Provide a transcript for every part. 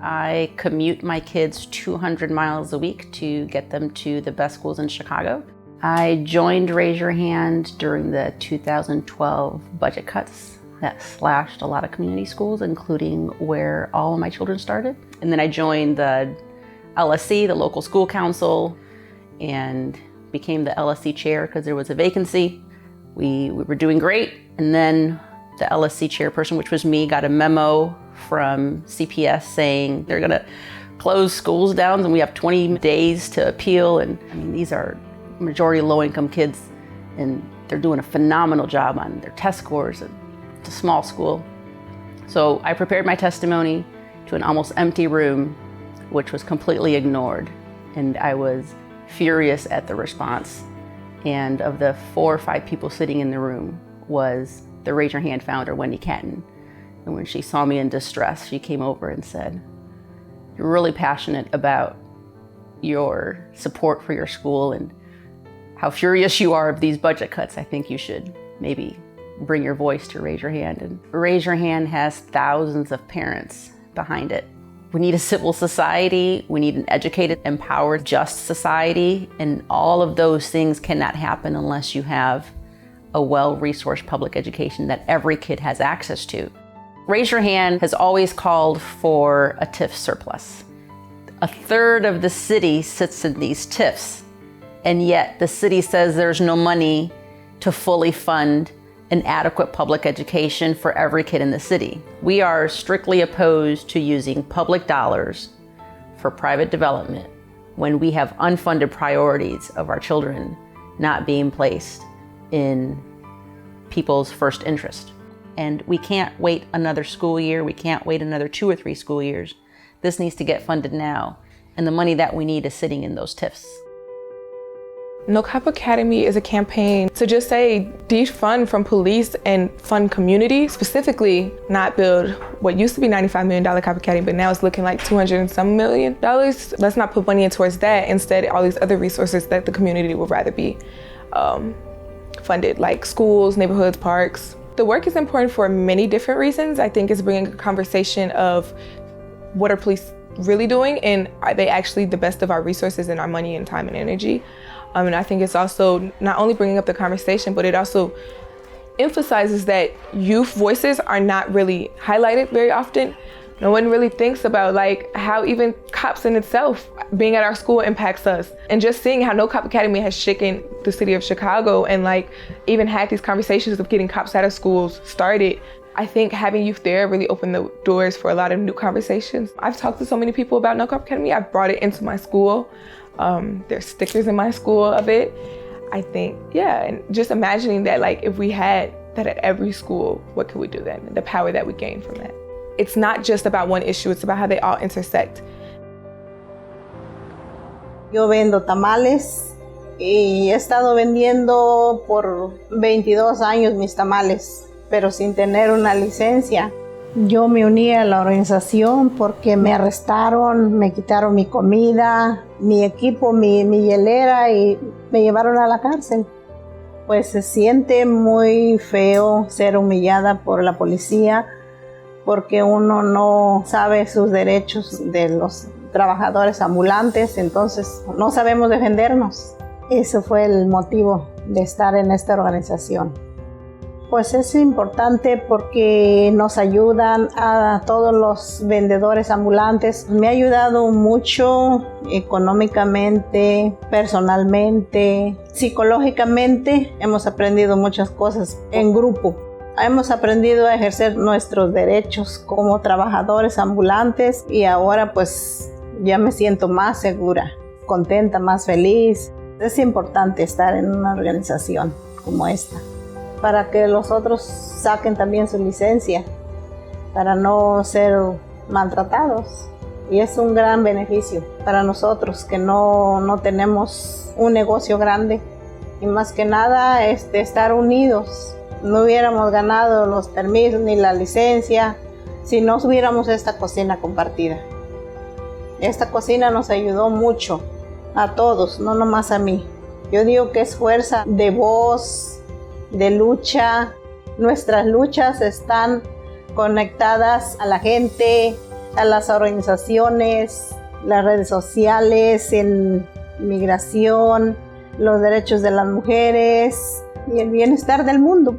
I commute my kids 200 miles a week to get them to the best schools in Chicago. I joined Raise Your Hand during the 2012 budget cuts that slashed a lot of community schools, including where all of my children started. And then I joined the LSC, the local school council, and became the LSC chair because there was a vacancy. We were doing great. And then the LSC chairperson, which was me, got a memo from CPS saying they're gonna close schools down and we have 20 days to appeal. And I mean, these are majority low-income kids and they're doing a phenomenal job on their test scores. And it's a small school. So I prepared my testimony to an almost empty room, which was completely ignored. And I was furious at the response. And of the 4 or 5 people sitting in the room was the Raise Your Hand founder, Wendy Catton. And when she saw me in distress, she came over and said, "You're really passionate about your support for your school and how furious you are of these budget cuts. I think you should maybe bring your voice to Raise Your Hand." And Raise Your Hand has thousands of parents behind it. We need a civil society, we need an educated, empowered, just society, and all of those things cannot happen unless you have a well-resourced public education that every kid has access to. Raise Your Hand has always called for a TIF surplus. A third of the city sits in these TIFs, and yet the city says there's no money to fully fund an adequate public education for every kid in the city. We are strictly opposed to using public dollars for private development when we have unfunded priorities of our children not being placed in people's first interest. And we can't wait another school year. We can't wait another 2 or 3 school years. This needs to get funded now. And the money that we need is sitting in those TIFs. No Cop Academy is a campaign to just say defund from police and fund community, specifically not build what used to be $95 million Cop Academy, but now it's looking like $200 and some million. Let's not put money in towards that. Instead, all these other resources that the community would rather be funded, like schools, neighborhoods, parks. The work is important for many different reasons. I think it's bringing a conversation of what are police really doing and are they actually the best of our resources and our money and time and energy. And I think it's also not only bringing up the conversation, but it also emphasizes that youth voices are not really highlighted very often. No one really thinks about like how even cops in itself being at our school impacts us. And just seeing how No Cop Academy has shaken the city of Chicago and like even had these conversations of getting cops out of schools started. I think having youth there really opened the doors for a lot of new conversations. I've talked to so many people about No Cop Academy. I've brought it into my school. There's stickers in my school of it. I think, yeah, and just imagining that like if we had that at every school, what could we do then? The power that we gain from that. It's not just about one issue, it's about how they all intersect. Yo vendo tamales y he estado vendiendo por 22 años mis tamales, pero sin tener una licencia. Yo me uní a la organización porque me arrestaron, me quitaron mi comida, mi equipo, mi hielera y me llevaron a la cárcel. Pues se siente muy feo ser humillada por la policía porque uno no sabe sus derechos de los trabajadores ambulantes, entonces no sabemos defendernos. Ese fue el motivo de estar en esta organización. Pues es importante porque nos ayudan a todos los vendedores ambulantes. Me ha ayudado mucho económicamente, personalmente, psicológicamente. Hemos aprendido muchas cosas en grupo. Hemos aprendido a ejercer nuestros derechos como trabajadores ambulantes y ahora pues ya me siento más segura, contenta, más feliz. Es importante estar en una organización como esta para que los otros saquen también su licencia, para no ser maltratados. Y es un gran beneficio para nosotros que no tenemos un negocio grande y más que nada estar unidos. No hubiéramos ganado los permisos ni la licencia si no hubiéramos esta cocina compartida. Esta cocina nos ayudó mucho a todos, no nomás a mí. Yo digo que es fuerza de voz, de lucha. Nuestras luchas están conectadas a la gente a las organizaciones, las redes sociales, en migración, los derechos de las mujeres y el bienestar del mundo.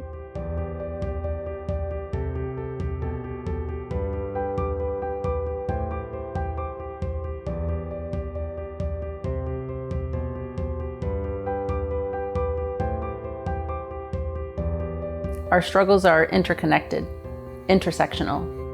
Our struggles are interconnected, intersectional.